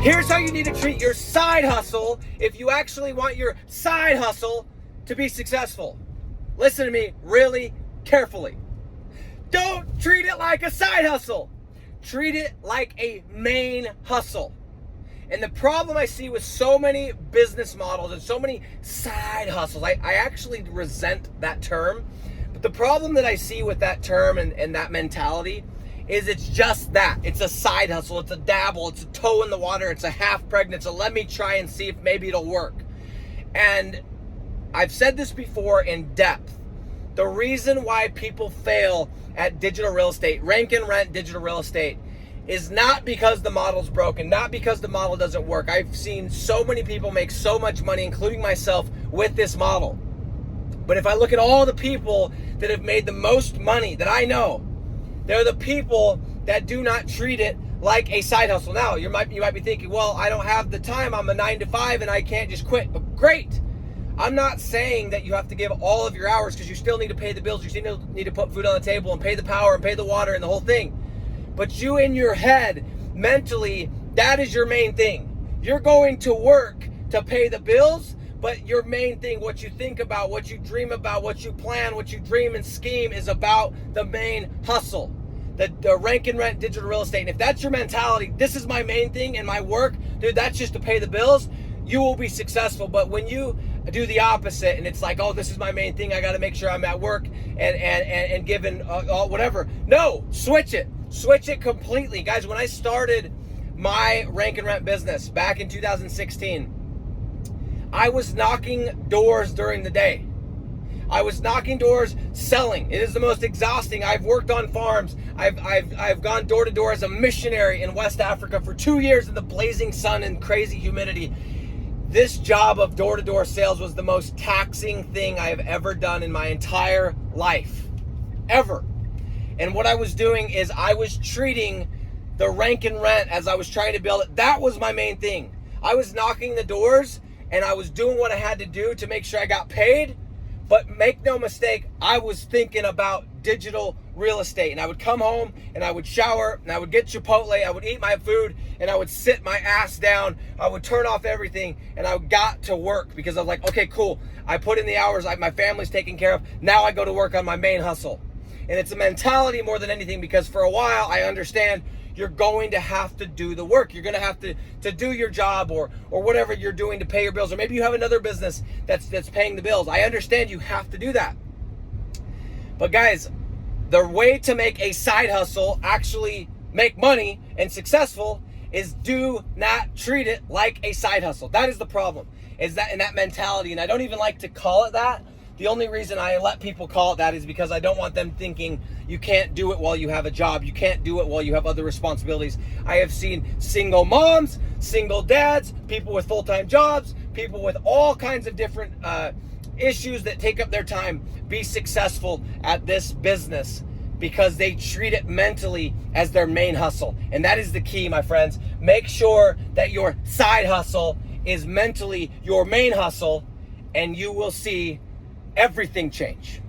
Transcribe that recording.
Here's how you need to treat your side hustle if you actually want your side hustle to be successful. Listen to me really carefully. Don't treat it like a side hustle. Treat it like a main hustle. And the problem I see with so many business models and so many side hustles, I actually resent that term. But the problem that I see with that term and that mentality is it's just that. It's a side hustle, it's a dabble, it's a toe in the water, it's a half pregnant, so let me try and see if maybe it'll work. And I've said this before in depth. The reason why people fail at digital real estate, rank and rent digital real estate, is not because the model's broken, not because the model doesn't work. I've seen so many people make so much money, including myself, with this model. But if I look at all the people that have made the most money that I know, they're the people that do not treat it like a side hustle. Now, you might be thinking, well, I don't have the time. I'm a 9 to 5 and I can't just quit. But great. I'm not saying that you have to give all of your hours, because you still need to pay the bills. You still need to put food on the table and pay the power and pay the water and the whole thing. But you in your head, mentally, that is your main thing. You're going to work to pay the bills, but your main thing, what you think about, what you dream about, what you plan, what you dream and scheme is about the main hustle, the rank and rent digital real estate. And if that's your mentality, this is my main thing and my work, dude, that's just to pay the bills, you will be successful. But when you do the opposite and it's like, oh, this is my main thing, I got to make sure I'm at work and giving whatever. No, switch it completely. Guys, when I started my rank and rent business back in 2016, I was knocking doors during the day. I was knocking doors selling. It is the most exhausting. I've worked on farms. I've gone door to door as a missionary in West Africa for 2 years in the blazing sun and crazy humidity. This job of door to door sales was the most taxing thing I have ever done in my entire life, ever. And what I was doing is I was treating the rank and rent as I was trying to build it. That was my main thing. I was knocking the doors and I was doing what I had to do to make sure I got paid. But make no mistake, I was thinking about digital real estate. And I would come home and I would shower and I would get Chipotle, I would eat my food and I would sit my ass down. I would turn off everything and I got to work, because I was like, okay, cool. I put in the hours, my family's taken care of. Now I go to work on my main hustle. And it's a mentality more than anything, because for a while I understand you're going to have to do the work. You're going to have to do your job or whatever you're doing to pay your bills. Or maybe you have another business that's paying the bills. I understand you have to do that. But guys, the way to make a side hustle actually make money and successful is do not treat it like a side hustle. That is the problem, is that in that mentality. And I don't even like to call it that. The only reason I let people call it that is because I don't want them thinking you can't do it while you have a job. You can't do it while you have other responsibilities. I have seen single moms, single dads, people with full-time jobs, people with all kinds of different issues that take up their time be successful at this business because they treat it mentally as their main hustle. And that is the key, my friends. Make sure that your side hustle is mentally your main hustle, and you will see everything change.